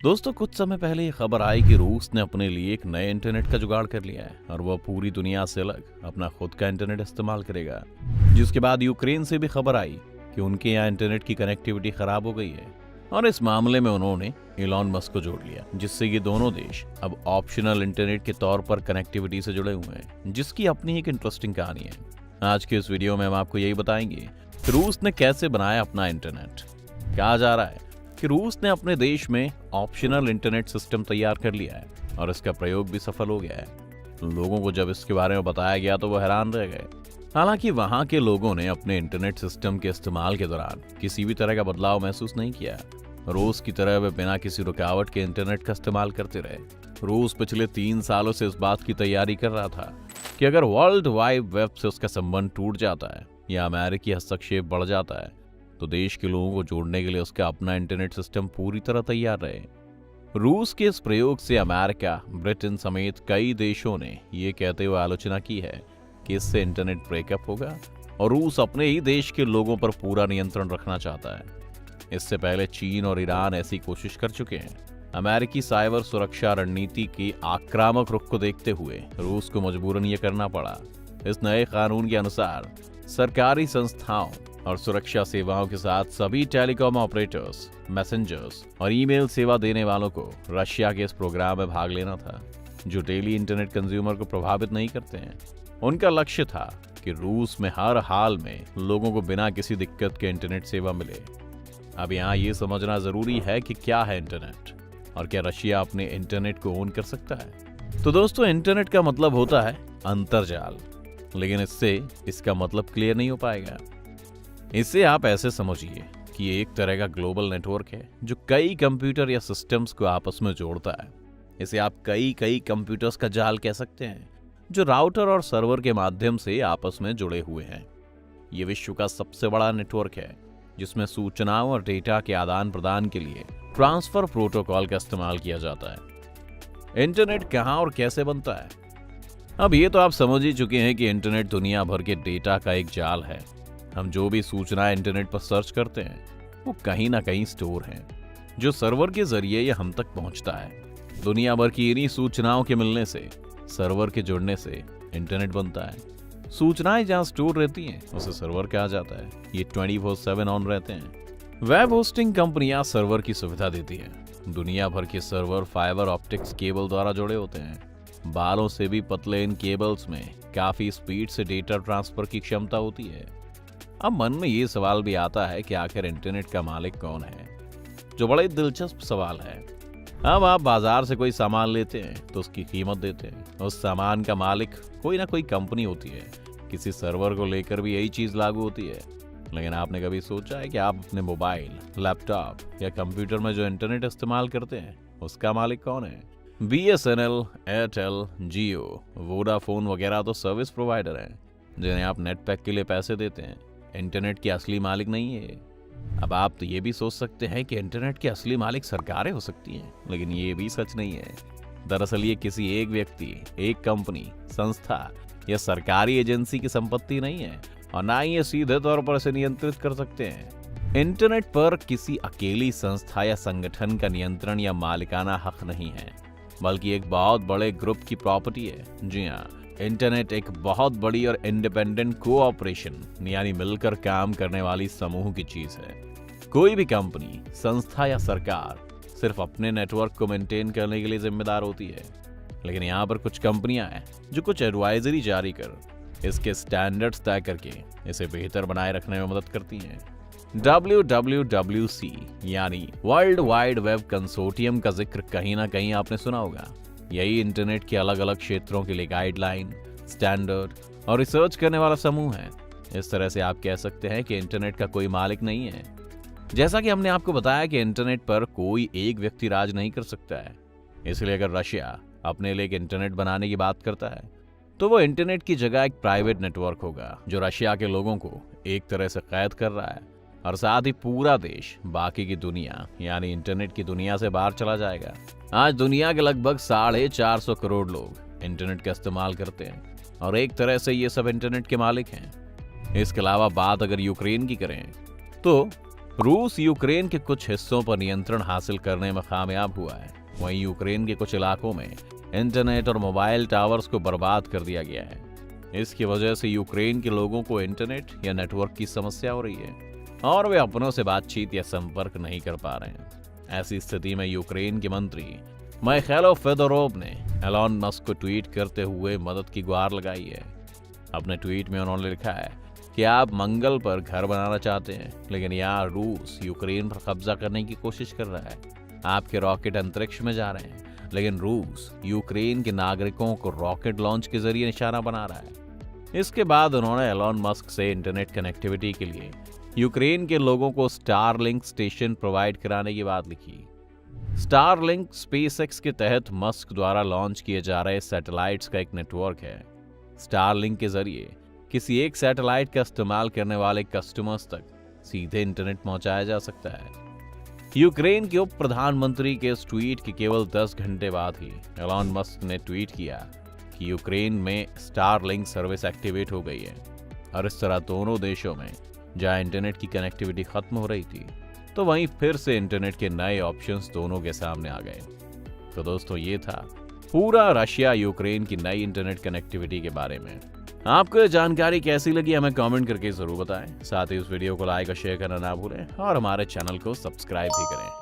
दोस्तों, कुछ समय पहले ये खबर आई कि रूस ने अपने लिए एक नए इंटरनेट का जुगाड़ कर लिया है और वह पूरी दुनिया से अलग अपना खुद का इंटरनेट इस्तेमाल करेगा। जिसके बाद यूक्रेन से भी खबर आई कि उनके यहाँ इंटरनेट की कनेक्टिविटी खराब हो गई है और इस मामले में उन्होंने इलॉन मस्क को जोड़ लिया, जिससे ये दोनों देश अब ऑप्शनल इंटरनेट के तौर पर कनेक्टिविटी से जुड़े हुए हैं, जिसकी अपनी एक इंटरेस्टिंग कहानी है। आज के इस वीडियो में हम आपको यही बताएंगे कि रूस ने कैसे बनाया अपना इंटरनेट। कहा जा रहा है कि रूस ने अपने देश में ऑप्शनल इंटरनेट सिस्टम तैयार कर लिया है और इसका प्रयोग भी सफल हो गया है। लोगों को जब इसके बारे में बताया गया तो वो हैरान रह गए। हालांकि वहां के लोगों ने अपने इंटरनेट सिस्टम के इस्तेमाल के दौरान किसी भी तरह का बदलाव महसूस नहीं किया। रूस की तरह वे बिना किसी रुकावट के इंटरनेट का इस्तेमाल करते रहे। रूस पिछले 3 सालों से इस बात की तैयारी कर रहा था कि अगर वर्ल्ड वाइड वेब से उसका संबंध टूट जाता है या अमेरिकी हस्तक्षेप बढ़ जाता है तो देश के लोगों को जोड़ने के लिए उसका अपना इंटरनेट सिस्टम पूरी तरह तैयार रहे। रूस के इस प्रयोग से अमेरिका, ब्रिटेन समेत कई देशों ने ये कहते हुए आलोचना की है कि इससे इंटरनेट ब्रेकअप होगा और रूस अपने ही देश के लोगों पर पूरा नियंत्रण रखना चाहता है। इससे पहले चीन और ईरान ऐसी कोशिश कर चुके हैं। अमेरिकी साइबर सुरक्षा रणनीति के आक्रामक रुख को देखते हुए रूस को मजबूरन ये करना पड़ा। इस नए कानून के अनुसार सरकारी संस्थाओं और सुरक्षा सेवाओं के साथ सभी टेलीकॉम ऑपरेटर्स, मैसेंजर्स और ईमेल सेवा देने वालों को रशिया के इस प्रोग्राम में भाग लेना था, जो डेली इंटरनेट कंज्यूमर को प्रभावित नहीं करते हैं। उनका लक्ष्य था कि रूस में हर हाल में लोगों को बिना किसी दिक्कत के इंटरनेट सेवा मिले। अब यहाँ ये समझना जरूरी है कि क्या है इंटरनेट और क्या रशिया अपने इंटरनेट को ओन कर सकता है। तो दोस्तों, इंटरनेट का मतलब होता है अंतरजाल, लेकिन इससे इसका मतलब क्लियर नहीं हो पाएगा। इसे आप ऐसे समझिए कि ये एक तरह का ग्लोबल नेटवर्क है जो कई कंप्यूटर या सिस्टम्स को आपस में जोड़ता है। इसे आप कई कंप्यूटर्स का जाल कह सकते हैं, जो राउटर और सर्वर के माध्यम से आपस में जुड़े हुए हैं। ये विश्व का सबसे बड़ा नेटवर्क है जिसमें सूचनाओं और डेटा के आदान प्रदान के लिए ट्रांसफर प्रोटोकॉल का इस्तेमाल किया जाता है। इंटरनेट कहाँ और कैसे बनता है? अब ये तो आप समझ ही चुके हैं कि इंटरनेट दुनिया भर के डेटा का एक जाल है। हम जो भी सूचनाएं इंटरनेट पर सर्च करते हैं वो कहीं ना कहीं स्टोर हैं, जो सर्वर के जरिए ये हम तक पहुंचता है। दुनिया भर की इन्हीं सूचनाओं के मिलने से, सर्वर के जुड़ने से इंटरनेट बनता है। सूचनाएं जहां स्टोर रहती हैं उसे सर्वर कहा जाता है। ये 24/7 ऑन रहते हैं। वेब होस्टिंग कंपनियां सर्वर की सुविधा देती हैं। दुनिया भर के सर्वर फाइबर ऑप्टिक्स केबल द्वारा जुड़े होते हैं। बालों से भी पतले इन केबल्स में काफी स्पीड से डेटा ट्रांसफर की क्षमता होती है। अब मन में ये सवाल भी आता है कि आखिर इंटरनेट का मालिक कौन है, जो बड़ा ही दिलचस्प सवाल है। अब आप बाजार से कोई सामान लेते हैं तो उसकी कीमत देते हैं। उस सामान का मालिक कोई ना कोई कंपनी होती है। किसी सर्वर को लेकर भी यही चीज लागू होती है। लेकिन आपने कभी सोचा है कि आप अपने मोबाइल, लैपटॉप या कंप्यूटर में जो इंटरनेट इस्तेमाल करते हैं उसका मालिक कौन है? BSNL, एयरटेल, जियो, वोडाफोन वगैरह तो सर्विस प्रोवाइडर हैं जिन्हें आप नेट पैक के लिए पैसे देते हैं। इंटरनेट के असली मालिक नहीं है। अब आप तो ये भी सोच सकते हैं कि इंटरनेट के असली मालिक सरकारें हो सकती हैं, लेकिन ये भी सच नहीं है। दरअसल ये किसी एक व्यक्ति, एक कंपनी, संस्था या सरकारी एजेंसी की संपत्ति नहीं है और ना ही ये सीधे तौर पर इसे नियंत्रित कर सकते हैं। इंटरनेट पर किसी अकेली संस्था या संगठन का नियंत्रण या मालिकाना हक नहीं है, बल्कि एक बहुत बड़े ग्रुप की प्रॉपर्टी है। जी हाँ, इंटरनेट एक बहुत बड़ी और इंडिपेंडेंट कोऑपरेशन यानी मिलकर काम करने वाली समूह की चीज है। कोई भी कंपनी, संस्था या सरकार सिर्फ अपने नेटवर्क को मेंटेन करने के लिए जिम्मेदार होती है, लेकिन यहाँ पर कुछ कंपनियां हैं जो कुछ एडवाइजरी जारी कर इसके स्टैंडर्ड्स तय करके इसे बेहतर बनाए रखने में मदद करती हैं। WWWC यानी वर्ल्ड वाइड वेब कंसोर्टियम का जिक्र कहीं ना कहीं आपने सुना होगा। यही इंटरनेट के अलग अलग क्षेत्रों के लिए गाइडलाइन, स्टैंडर्ड और रिसर्च करने वाला समूह है। इस तरह से आप कह सकते हैं कि इंटरनेट का कोई मालिक नहीं है। जैसा कि हमने आपको बताया कि इंटरनेट पर कोई एक व्यक्ति राज नहीं कर सकता है, इसलिए अगर रशिया अपने लिए एक इंटरनेट बनाने की बात करता है तो वो इंटरनेट की जगह एक प्राइवेट नेटवर्क होगा जो रशिया के लोगों को एक तरह से कैद कर रहा है और साथ ही पूरा देश बाकी की दुनिया यानी इंटरनेट की दुनिया से बाहर चला जाएगा। आज दुनिया के लगभग 450 करोड़ लोग इंटरनेट का इस्तेमाल करते हैं और एक तरह से ये सब इंटरनेट के मालिक हैं। इसके अलावा बात अगर यूक्रेन की करें तो रूस यूक्रेन के कुछ हिस्सों पर नियंत्रण हासिल करने में कामयाब हुआ है। वहीं यूक्रेन के कुछ इलाकों में इंटरनेट और मोबाइल टावर्स को बर्बाद कर दिया गया है। इसकी वजह से यूक्रेन के लोगों को इंटरनेट या नेटवर्क की समस्या हो रही है और वे अपनों से बातचीत या संपर्क नहीं कर पा रहे हैं। ऐसी स्थिति में यूक्रेन के मंत्री मिखाइलो फेदोरोव ने एलॉन मस्क को ट्वीट करते हुए मदद की गुहार लगाई है। अपने ट्वीट में उन्होंने लिखा है कि आप मंगल पर घर बनाना चाहते हैं, लेकिन यहाँ रूस यूक्रेन पर कब्जा करने की कोशिश कर रहा है। आपके रॉकेट अंतरिक्ष में जा रहे हैं, लेकिन रूस यूक्रेन के नागरिकों को रॉकेट लॉन्च के जरिए निशाना बना रहा है। इसके बाद उन्होंने एलॉन मस्क से इंटरनेट कनेक्टिविटी के लिए यूक्रेन के लोगों को स्टारलिंक स्टेशन प्रोवाइड कराने की बात लिखी। स्टारलिंक स्पेसएक्स के तहत मस्क द्वारा लॉन्च किए जा रहे सैटेलाइट्स का एक नेटवर्क है। स्टारलिंक के जरिए किसी एक सैटेलाइट का इस्तेमाल करने वाले कस्टमर्स तक सीधे इंटरनेट पहुंचाया जा सकता है। यूक्रेन के उप प्रधानमंत्री के इस ट्वीट के केवल 10 घंटे बाद ही एलॉन मस्क ने ट्वीट किया कि यूक्रेन में स्टारलिंक सर्विस एक्टिवेट हो गई है। और इस तरह दोनों देशों में जहां इंटरनेट की कनेक्टिविटी खत्म हो रही थी, तो वहीं फिर से इंटरनेट के नए ऑप्शंस दोनों के सामने आ गए। तो दोस्तों, ये था पूरा रशिया यूक्रेन की नई इंटरनेट कनेक्टिविटी के बारे में। आपको ये जानकारी कैसी लगी हमें कमेंट करके जरूर बताएं। साथ ही इस वीडियो को लाइक और शेयर करना ना भूलें और हमारे चैनल को सब्सक्राइब भी करें।